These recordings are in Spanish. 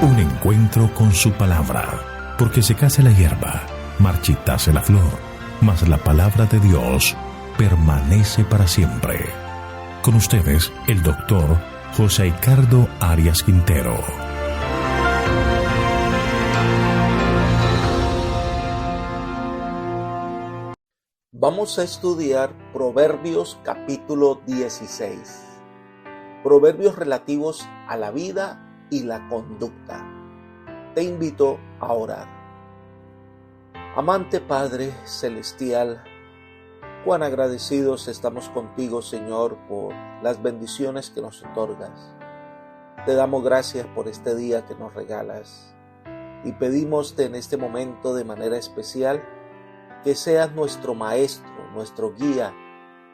Un encuentro con su palabra, porque secase la hierba, marchitase la flor, mas la palabra de Dios permanece para siempre. Con ustedes, el doctor José Ricardo Arias Quintero. Vamos a estudiar Proverbios capítulo 16. Proverbios relativos a la vida y la conducta. Te invito a orar. Amante Padre Celestial, cuán agradecidos estamos contigo, Señor, por las bendiciones que nos otorgas. Te damos gracias por este día que nos regalas y pedimos en este momento de manera especial que seas nuestro maestro, nuestro guía,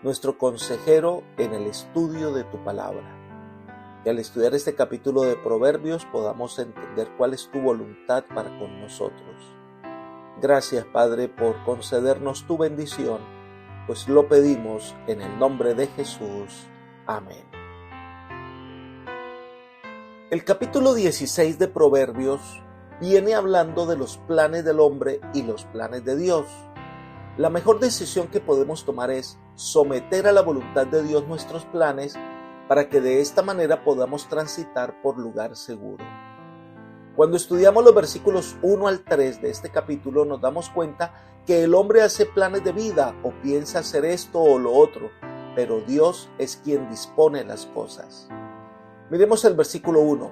nuestro consejero en el estudio de tu palabra. Que al estudiar este capítulo de Proverbios podamos entender cuál es tu voluntad para con nosotros. Gracias, Padre, por concedernos tu bendición, pues lo pedimos en el nombre de Jesús. Amén. El capítulo 16 de Proverbios viene hablando de los planes del hombre y los planes de Dios. La mejor decisión que podemos tomar es someter a la voluntad de Dios nuestros planes para que de esta manera podamos transitar por lugar seguro. Cuando estudiamos los versículos 1 al 3 de este capítulo nos damos cuenta que el hombre hace planes de vida o piensa hacer esto o lo otro, pero Dios es quien dispone las cosas. Miremos el versículo 1.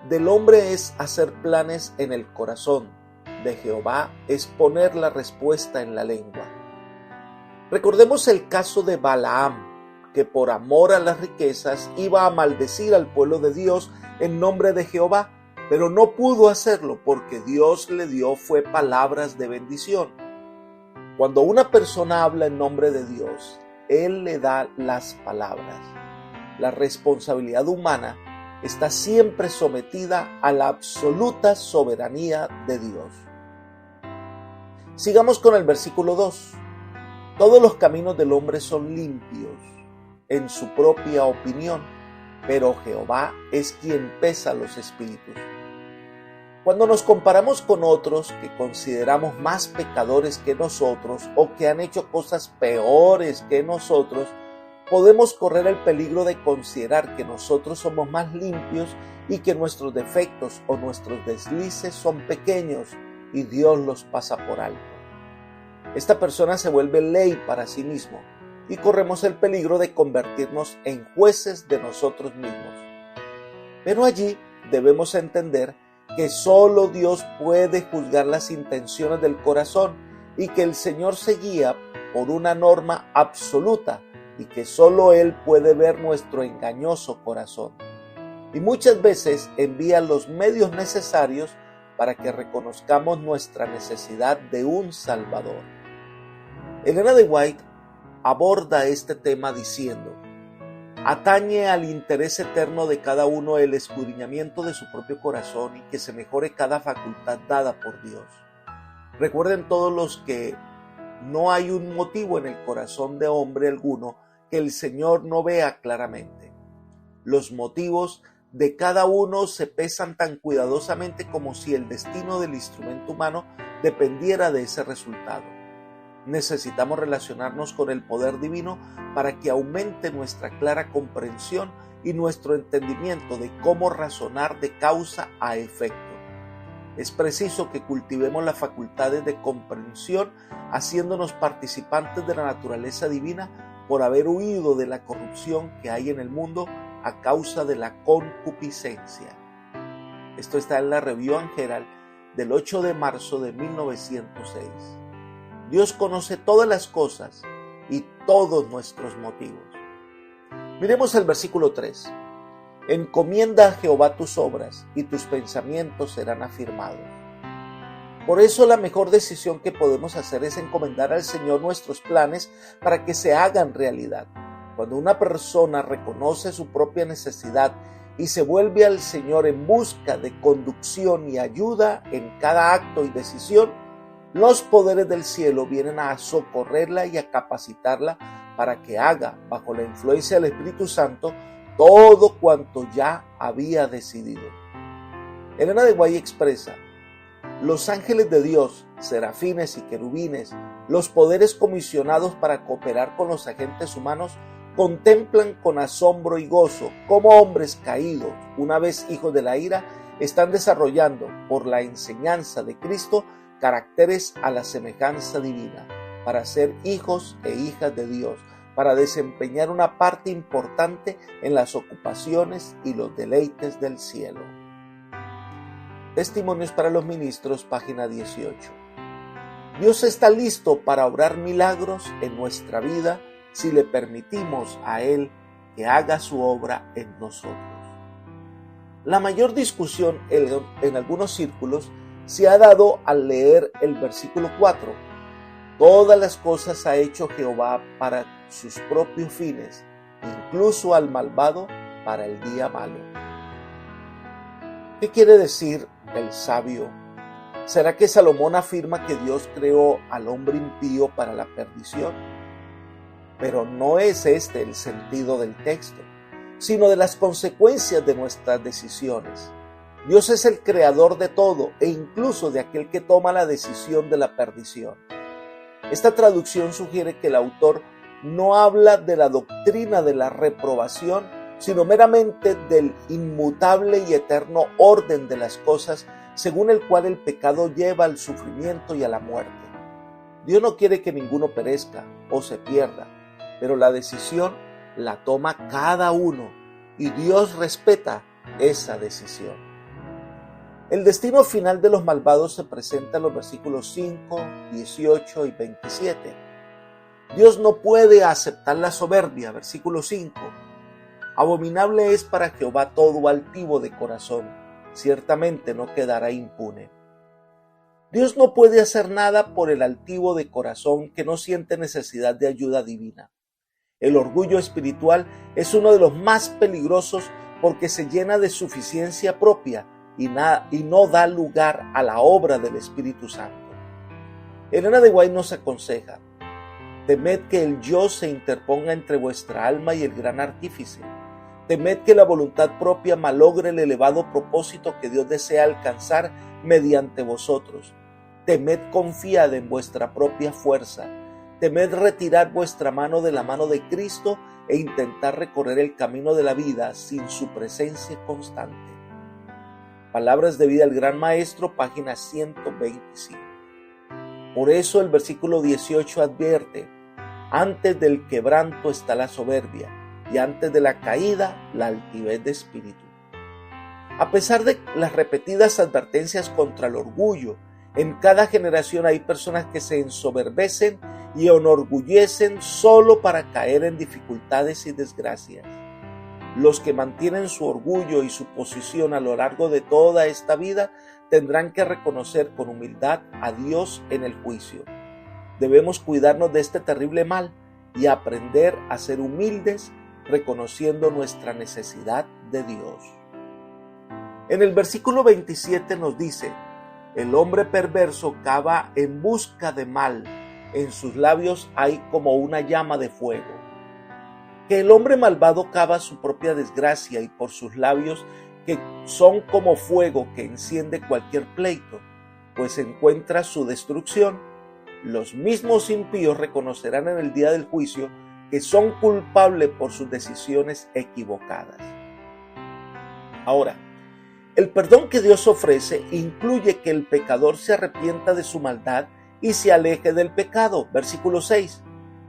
Del hombre es hacer planes en el corazón, de Jehová es poner la respuesta en la lengua. Recordemos el caso de Balaam, que por amor a las riquezas iba a maldecir al pueblo de Dios en nombre de Jehová, pero no pudo hacerlo porque Dios le dio palabras de bendición. Cuando una persona habla en nombre de Dios, Él le da las palabras. La responsabilidad humana está siempre sometida a la absoluta soberanía de Dios. Sigamos con el versículo 2. Todos los caminos del hombre son limpios en su propia opinión, pero Jehová es quien pesa los espíritus. Cuando nos comparamos con otros que consideramos más pecadores que nosotros o que han hecho cosas peores que nosotros, podemos correr el peligro de considerar que nosotros somos más limpios y que nuestros defectos o nuestros deslices son pequeños y Dios los pasa por alto. Esta persona se vuelve ley para sí mismo y corremos el peligro de convertirnos en jueces de nosotros mismos. Pero allí debemos entender que solo Dios puede juzgar las intenciones del corazón y que el Señor se guía por una norma absoluta y que solo Él puede ver nuestro engañoso corazón. Y muchas veces envía los medios necesarios para que reconozcamos nuestra necesidad de un Salvador. Elena de White aborda este tema diciendo: atañe al interés eterno de cada uno el escudriñamiento de su propio corazón y que se mejore cada facultad dada por Dios. Recuerden todos los que no hay un motivo en el corazón de hombre alguno que el Señor no vea claramente. Los motivos de cada uno se pesan tan cuidadosamente como si el destino del instrumento humano dependiera de ese resultado. Necesitamos relacionarnos con el poder divino para que aumente nuestra clara comprensión y nuestro entendimiento de cómo razonar de causa a efecto. Es preciso que cultivemos las facultades de comprensión, haciéndonos participantes de la naturaleza divina por haber huido de la corrupción que hay en el mundo a causa de la concupiscencia. Esto está en la Review and Herald del 8 de marzo de 1906. Dios conoce todas las cosas y todos nuestros motivos. Miremos el versículo 3. Encomienda a Jehová tus obras y tus pensamientos serán afirmados. Por eso la mejor decisión que podemos hacer es encomendar al Señor nuestros planes para que se hagan realidad. Cuando una persona reconoce su propia necesidad y se vuelve al Señor en busca de conducción y ayuda en cada acto y decisión, los poderes del cielo vienen a socorrerla y a capacitarla para que haga, bajo la influencia del Espíritu Santo, todo cuanto ya había decidido. Elena de White expresa: los ángeles de Dios, serafines y querubines, los poderes comisionados para cooperar con los agentes humanos, contemplan con asombro y gozo cómo hombres caídos, una vez hijos de la ira, están desarrollando, por la enseñanza de Cristo, caracteres a la semejanza divina, para ser hijos e hijas de Dios, para desempeñar una parte importante en las ocupaciones y los deleites del cielo. Testimonios para los ministros, página 18. Dios está listo para obrar milagros en nuestra vida si le permitimos a Él que haga su obra en nosotros. La mayor discusión en algunos círculos se ha dado al leer el versículo 4. Todas las cosas ha hecho Jehová para sus propios fines, incluso al malvado para el día malo. ¿Qué quiere decir el sabio? ¿Será que Salomón afirma que Dios creó al hombre impío para la perdición? Pero no es este el sentido del texto, sino de las consecuencias de nuestras decisiones. Dios es el creador de todo e incluso de aquel que toma la decisión de la perdición. Esta traducción sugiere que el autor no habla de la doctrina de la reprobación, sino meramente del inmutable y eterno orden de las cosas según el cual el pecado lleva al sufrimiento y a la muerte. Dios no quiere que ninguno perezca o se pierda, pero la decisión la toma cada uno y Dios respeta esa decisión. El destino final de los malvados se presenta en los versículos 5, 18 y 27. Dios no puede aceptar la soberbia, versículo 5. Abominable es para Jehová todo altivo de corazón, ciertamente no quedará impune. Dios no puede hacer nada por el altivo de corazón que no siente necesidad de ayuda divina. El orgullo espiritual es uno de los más peligrosos porque se llena de suficiencia propia y no da lugar a la obra del Espíritu Santo. Elena de White nos aconseja: temed que el yo se interponga entre vuestra alma y el gran artífice. Temed que la voluntad propia malogre el elevado propósito que Dios desea alcanzar mediante vosotros. Temed confiad en vuestra propia fuerza. Temed retirar vuestra mano de la mano de Cristo e intentar recorrer el camino de la vida sin su presencia constante. Palabras de vida del Gran Maestro, página 125. Por eso el versículo 18 advierte: antes del quebranto está la soberbia, y antes de la caída la altivez de espíritu. A pesar de las repetidas advertencias contra el orgullo, en cada generación hay personas que se ensoberbecen y enorgullecen solo para caer en dificultades y desgracias. Los que mantienen su orgullo y su posición a lo largo de toda esta vida tendrán que reconocer con humildad a Dios en el juicio. Debemos cuidarnos de este terrible mal y aprender a ser humildes, reconociendo nuestra necesidad de Dios. En el versículo 27 nos dice: el hombre perverso cava en busca de mal, en sus labios hay como una llama de fuego. Que el hombre malvado cava su propia desgracia y por sus labios, que son como fuego que enciende cualquier pleito, pues encuentra su destrucción. Los mismos impíos reconocerán en el día del juicio que son culpables por sus decisiones equivocadas. Ahora, el perdón que Dios ofrece incluye que el pecador se arrepienta de su maldad y se aleje del pecado. Versículo 6.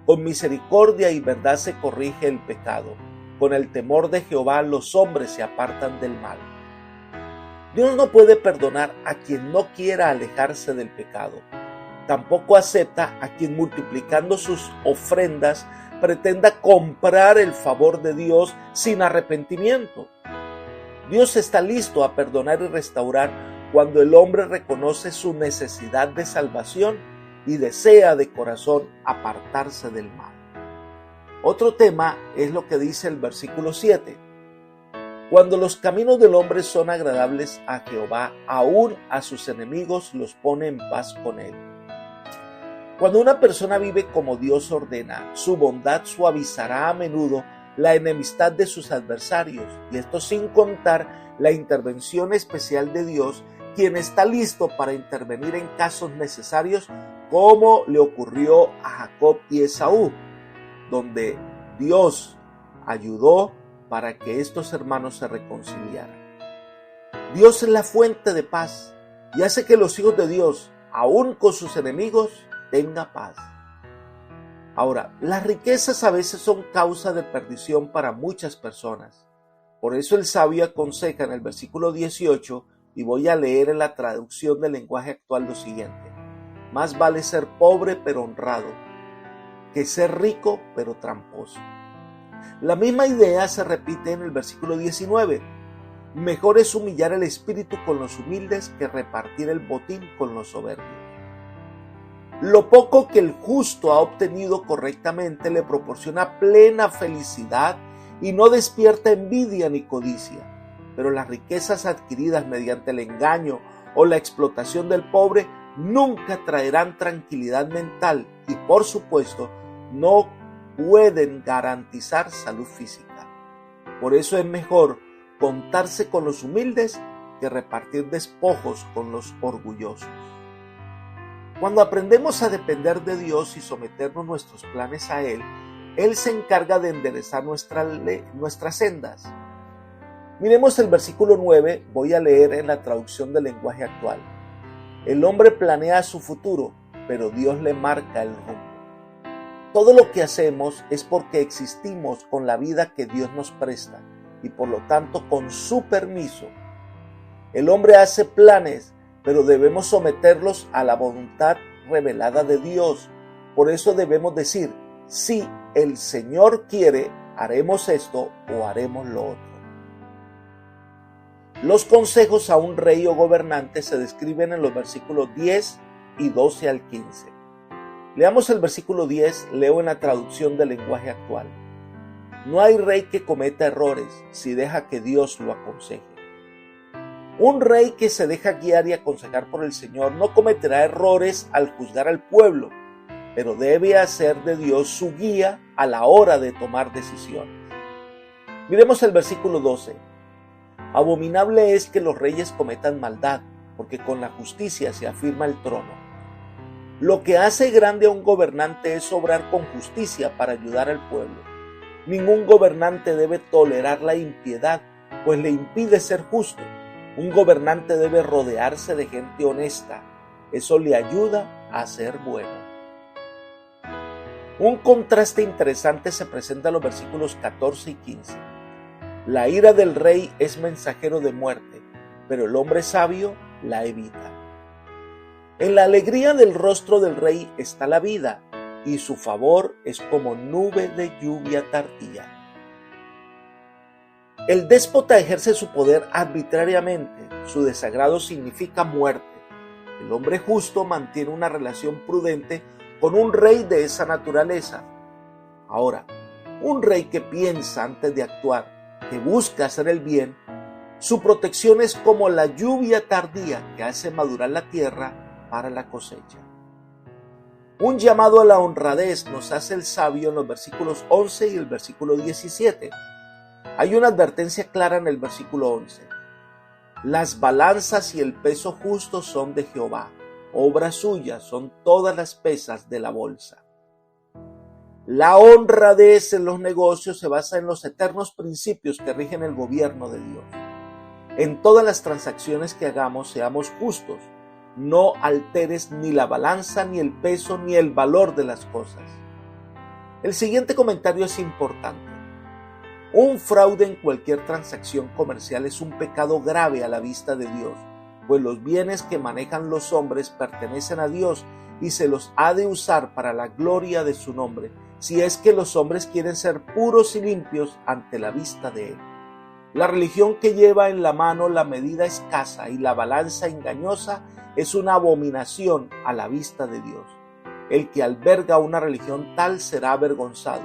Con misericordia y verdad se corrige el pecado. Con el temor de Jehová los hombres se apartan del mal. Dios no puede perdonar a quien no quiera alejarse del pecado. Tampoco acepta a quien, multiplicando sus ofrendas, pretenda comprar el favor de Dios sin arrepentimiento. Dios está listo a perdonar y restaurar cuando el hombre reconoce su necesidad de salvación y desea de corazón apartarse del mal. Otro tema es lo que dice el versículo 7. Cuando los caminos del hombre son agradables a Jehová, aún a sus enemigos los pone en paz con él. Cuando una persona vive como Dios ordena, su bondad suavizará a menudo la enemistad de sus adversarios, y esto sin contar la intervención especial de Dios, quien está listo para intervenir en casos necesarios, como le ocurrió a Jacob y Esaú, donde Dios ayudó para que estos hermanos se reconciliaran. Dios es la fuente de paz y hace que los hijos de Dios, aún con sus enemigos, tengan paz. Ahora, las riquezas a veces son causa de perdición para muchas personas. Por eso el sabio aconseja en el versículo 18, y voy a leer en la traducción del lenguaje actual lo siguiente: más vale ser pobre pero honrado, que ser rico pero tramposo. La misma idea se repite en el versículo 19. Mejor es humillar el espíritu con los humildes que repartir el botín con los soberbios. Lo poco que el justo ha obtenido correctamente le proporciona plena felicidad y no despierta envidia ni codicia, pero las riquezas adquiridas mediante el engaño o la explotación del pobre nunca traerán tranquilidad mental y, por supuesto, no pueden garantizar salud física. Por eso es mejor contarse con los humildes que repartir despojos con los orgullosos. Cuando aprendemos a depender de Dios y someternos nuestros planes a Él, Él se encarga de enderezar nuestras sendas. Miremos el versículo 9, voy a leer en la traducción del lenguaje actual. El hombre planea su futuro, pero Dios le marca el rumbo. Todo lo que hacemos es porque existimos con la vida que Dios nos presta y por lo tanto con su permiso. El hombre hace planes, pero debemos someterlos a la voluntad revelada de Dios. Por eso debemos decir, si el Señor quiere, haremos esto o haremos lo otro. Los consejos a un rey o gobernante se describen en los versículos 10 y 12 al 15. Leamos el versículo 10, leo en la traducción del lenguaje actual. No hay rey que cometa errores si deja que Dios lo aconseje. Un rey que se deja guiar y aconsejar por el Señor no cometerá errores al juzgar al pueblo, pero debe hacer de Dios su guía a la hora de tomar decisiones. Miremos el versículo 12. Abominable es que los reyes cometan maldad, porque con la justicia se afirma el trono. Lo que hace grande a un gobernante es obrar con justicia para ayudar al pueblo. Ningún gobernante debe tolerar la impiedad, pues le impide ser justo. Un gobernante debe rodearse de gente honesta. Eso le ayuda a ser bueno. Un contraste interesante se presenta en los versículos 14 y 15. La ira del rey es mensajero de muerte, pero el hombre sabio la evita. En la alegría del rostro del rey está la vida, y su favor es como nube de lluvia tardía. El déspota ejerce su poder arbitrariamente, su desagrado significa muerte. El hombre justo mantiene una relación prudente con un rey de esa naturaleza. Ahora, un rey que piensa antes de actuar, que busca hacer el bien, su protección es como la lluvia tardía que hace madurar la tierra para la cosecha. Un llamado a la honradez nos hace el sabio en los versículos 11 y el versículo 17. Hay una advertencia clara en el versículo 11. Las balanzas y el peso justo son de Jehová, obra suya son todas las pesas de la bolsa. La honradez en los negocios se basa en los eternos principios que rigen el gobierno de Dios. En todas las transacciones que hagamos, seamos justos. No alteres ni la balanza, ni el peso, ni el valor de las cosas. El siguiente comentario es importante. Un fraude en cualquier transacción comercial es un pecado grave a la vista de Dios, pues los bienes que manejan los hombres pertenecen a Dios y se los ha de usar para la gloria de su nombre, si es que los hombres quieren ser puros y limpios ante la vista de Él. La religión que lleva en la mano la medida escasa y la balanza engañosa es una abominación a la vista de Dios. El que alberga una religión tal será avergonzado,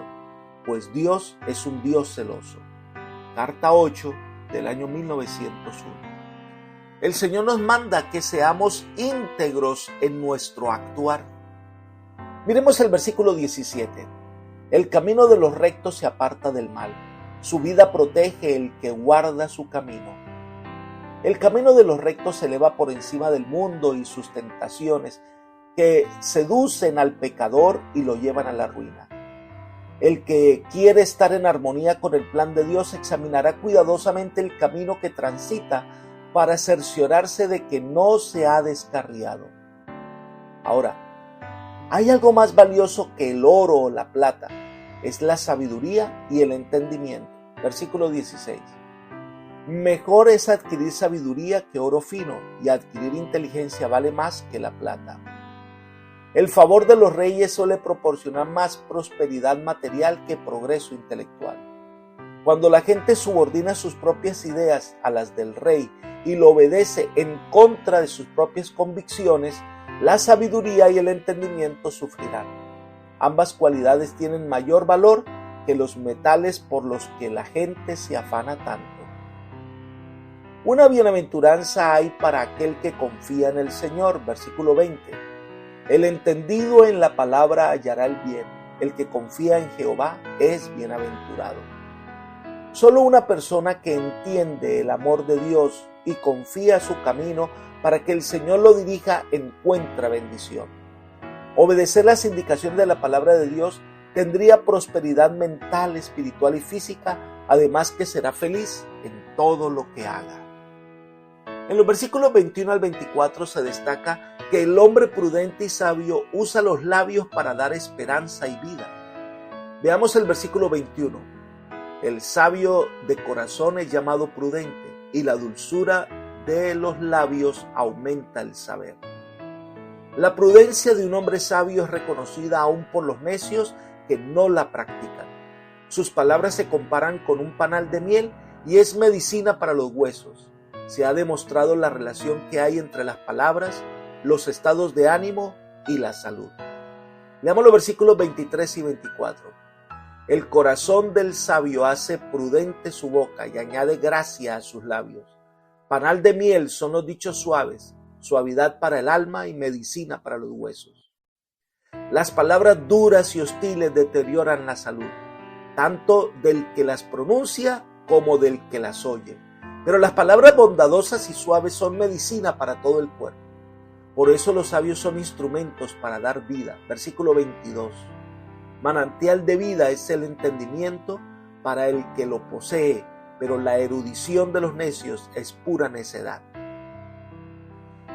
pues Dios es un Dios celoso. Carta 8 del año 1901. El Señor nos manda que seamos íntegros en nuestro actuar. Miremos el versículo 17. El camino de los rectos se aparta del mal. Su vida protege el que guarda su camino. El camino de los rectos se eleva por encima del mundo y sus tentaciones que seducen al pecador y lo llevan a la ruina. El que quiere estar en armonía con el plan de Dios examinará cuidadosamente el camino que transita para cerciorarse de que no se ha descarriado. Ahora, hay algo más valioso que el oro o la plata, es la sabiduría y el entendimiento. Versículo 16. Mejor es adquirir sabiduría que oro fino, y adquirir inteligencia vale más que la plata. El favor de los reyes suele proporcionar más prosperidad material que progreso intelectual. Cuando la gente subordina sus propias ideas a las del rey y lo obedece en contra de sus propias convicciones, la sabiduría y el entendimiento sufrirán. Ambas cualidades tienen mayor valor que los metales por los que la gente se afana tanto. Una bienaventuranza hay para aquel que confía en el Señor. Versículo 20. El entendido en la palabra hallará el bien. El que confía en Jehová es bienaventurado. Solo una persona que entiende el amor de Dios y confía su camino para que el Señor lo dirija encuentra bendición. Obedecer las indicaciones de la palabra de Dios tendría prosperidad mental, espiritual y física, además que será feliz en todo lo que haga. En los versículos 21 al 24 se destaca que el hombre prudente y sabio usa los labios para dar esperanza y vida. Veamos el versículo 21. El sabio de corazón es llamado prudente, y la dulzura de los labios aumenta el saber. La prudencia de un hombre sabio es reconocida aún por los necios que no la practican. Sus palabras se comparan con un panal de miel y es medicina para los huesos. Se ha demostrado la relación que hay entre las palabras, los estados de ánimo y la salud. Leamos los versículos 23 y 24. El corazón del sabio hace prudente su boca y añade gracia a sus labios. Panal de miel son los dichos suaves, suavidad para el alma y medicina para los huesos. Las palabras duras y hostiles deterioran la salud, tanto del que las pronuncia como del que las oye. Pero las palabras bondadosas y suaves son medicina para todo el cuerpo. Por eso los sabios son instrumentos para dar vida. Versículo 22. Manantial de vida es el entendimiento para el que lo posee, pero la erudición de los necios es pura necedad.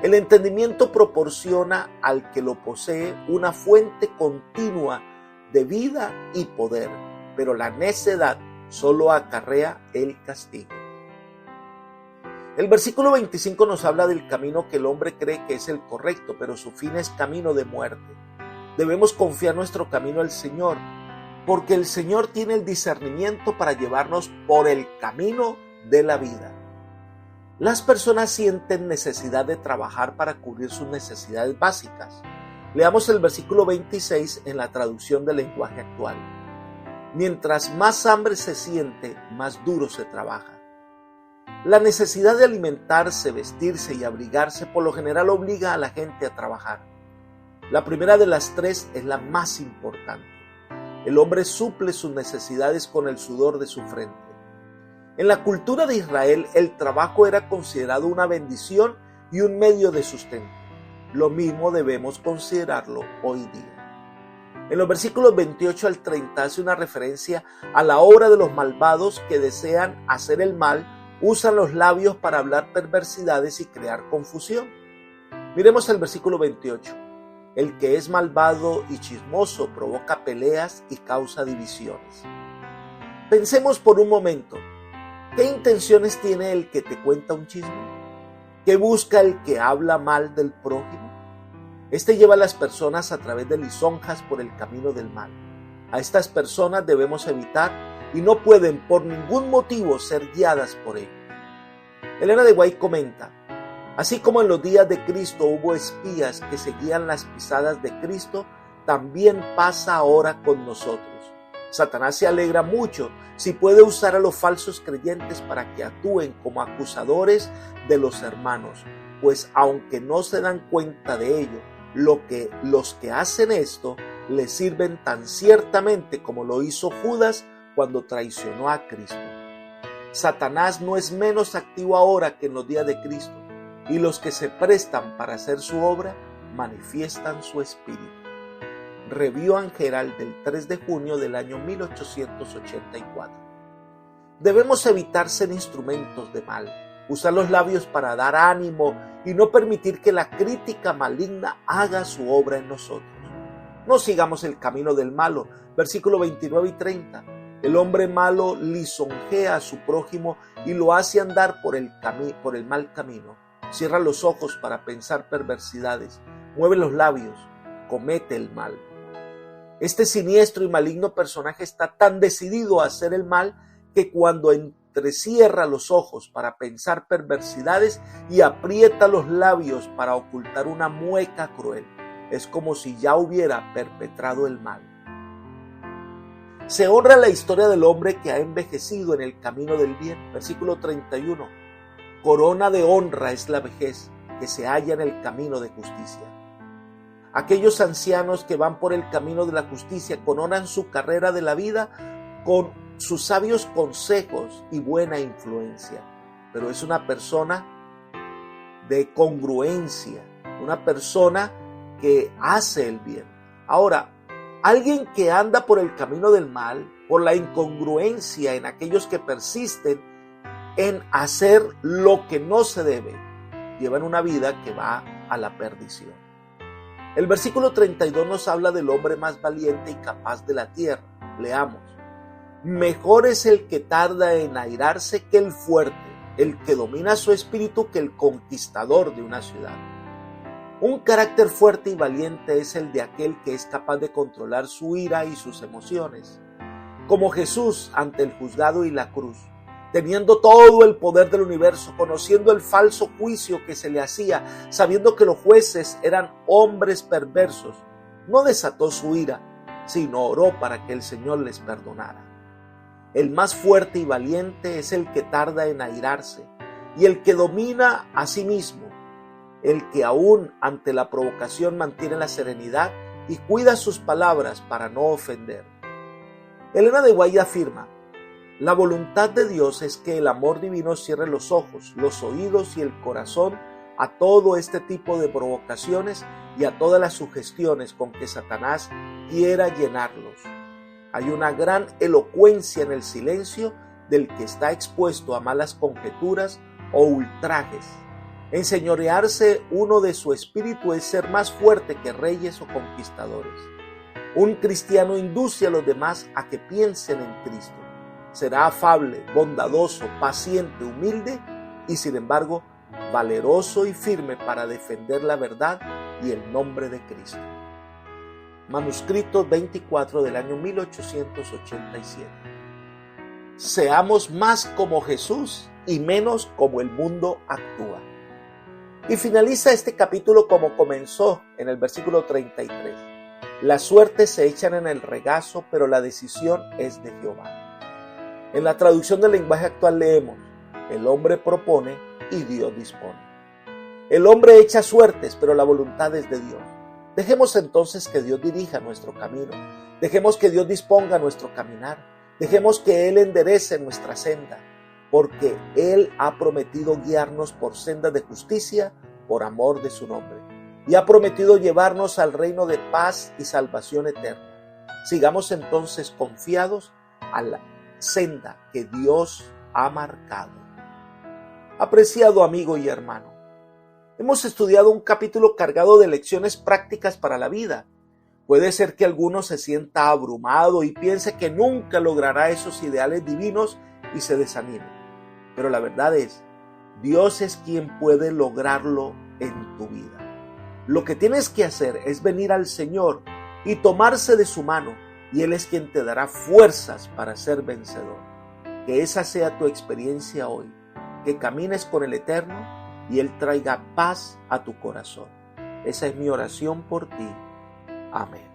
El entendimiento proporciona al que lo posee una fuente continua de vida y poder, pero la necedad solo acarrea el castigo. El versículo 25 nos habla del camino que el hombre cree que es el correcto, pero su fin es camino de muerte. Debemos confiar nuestro camino al Señor, porque el Señor tiene el discernimiento para llevarnos por el camino de la vida. Las personas sienten necesidad de trabajar para cubrir sus necesidades básicas. Leamos el versículo 26 en la traducción del lenguaje actual. Mientras más hambre se siente, más duro se trabaja. La necesidad de alimentarse, vestirse y abrigarse por lo general obliga a la gente a trabajar. La primera de las tres es la más importante. El hombre suple sus necesidades con el sudor de su frente. En la cultura de Israel, el trabajo era considerado una bendición y un medio de sustento. Lo mismo debemos considerarlo hoy día. En los versículos 28 al 30 hace una referencia a la obra de los malvados que desean hacer el mal, usan los labios para hablar perversidades y crear confusión. Miremos el versículo 28. El que es malvado y chismoso provoca peleas y causa divisiones. Pensemos por un momento, ¿qué intenciones tiene el que te cuenta un chisme? ¿Qué busca el que habla mal del prójimo? Este lleva a las personas a través de lisonjas por el camino del mal. A estas personas debemos evitar y no pueden por ningún motivo ser guiadas por ello. Elena de White comenta, así como en los días de Cristo hubo espías que seguían las pisadas de Cristo, también pasa ahora con nosotros. Satanás se alegra mucho si puede usar a los falsos creyentes para que actúen como acusadores de los hermanos, pues aunque no se dan cuenta de ello, los que hacen esto le sirven tan ciertamente como lo hizo Judas cuando traicionó a Cristo. Satanás no es menos activo ahora que en los días de Cristo, y los que se prestan para hacer su obra manifiestan su espíritu. Review and Herald del 3 de junio del año 1884. Debemos evitar ser instrumentos de mal, usar los labios para dar ánimo y no permitir que la crítica maligna haga su obra en nosotros. No sigamos el camino del malo. Versículos 29 y 30. El hombre malo lisonjea a su prójimo y lo hace andar por el mal camino. Cierra los ojos para pensar perversidades, mueve los labios, comete el mal. Este siniestro y maligno personaje está tan decidido a hacer el mal que cuando entrecierra los ojos para pensar perversidades y aprieta los labios para ocultar una mueca cruel, es como si ya hubiera perpetrado el mal. Se honra la historia del hombre que ha envejecido en el camino del bien. Versículo 31. Corona de honra es la vejez que se halla en el camino de justicia. Aquellos ancianos que van por el camino de la justicia coronan su carrera de la vida con sus sabios consejos y buena influencia. Pero es una persona de congruencia, una persona que hace el bien. Ahora, alguien que anda por el camino del mal, por la incongruencia en aquellos que persisten en hacer lo que no se debe, llevan una vida que va a la perdición. El versículo 32 nos habla del hombre más valiente y capaz de la tierra. Leamos. Mejor es el que tarda en airarse que el fuerte, el que domina su espíritu que el conquistador de una ciudad. Un carácter fuerte y valiente es el de aquel que es capaz de controlar su ira y sus emociones. Como Jesús ante el juzgado y la cruz, teniendo todo el poder del universo, conociendo el falso juicio que se le hacía, sabiendo que los jueces eran hombres perversos, no desató su ira, sino oró para que el Señor les perdonara. El más fuerte y valiente es el que tarda en airarse y el que domina a sí mismo, el que aún ante la provocación mantiene la serenidad y cuida sus palabras para no ofender. Elena de White afirma, la voluntad de Dios es que el amor divino cierre los ojos, los oídos y el corazón a todo este tipo de provocaciones y a todas las sugestiones con que Satanás quiera llenarlos. Hay una gran elocuencia en el silencio del que está expuesto a malas conjeturas o ultrajes. Enseñorearse uno de su espíritu es ser más fuerte que reyes o conquistadores. Un cristiano induce a los demás a que piensen en Cristo. Será afable, bondadoso, paciente, humilde y sin embargo valeroso y firme para defender la verdad y el nombre de Cristo. Manuscrito 24 del año 1887. Seamos más como Jesús y menos como el mundo actúa. Y finaliza este capítulo como comenzó en el versículo 33. Las suertes se echan en el regazo, pero la decisión es de Jehová. En la traducción del lenguaje actual leemos, el hombre propone y Dios dispone. El hombre echa suertes, pero la voluntad es de Dios. Dejemos entonces que Dios dirija nuestro camino. Dejemos que Dios disponga nuestro caminar. Dejemos que Él enderece nuestra senda, porque Él ha prometido guiarnos por sendas de justicia por amor de su nombre. Y ha prometido llevarnos al reino de paz y salvación eterna. Sigamos entonces confiados a la senda que Dios ha marcado. Apreciado amigo y hermano, hemos estudiado un capítulo cargado de lecciones prácticas para la vida. Puede ser que alguno se sienta abrumado y piense que nunca logrará esos ideales divinos y se desanime. Pero la verdad es, Dios es quien puede lograrlo en tu vida. Lo que tienes que hacer es venir al Señor y tomarse de su mano, y Él es quien te dará fuerzas para ser vencedor. Que esa sea tu experiencia hoy, que camines con el Eterno y Él traiga paz a tu corazón. Esa es mi oración por ti. Amén.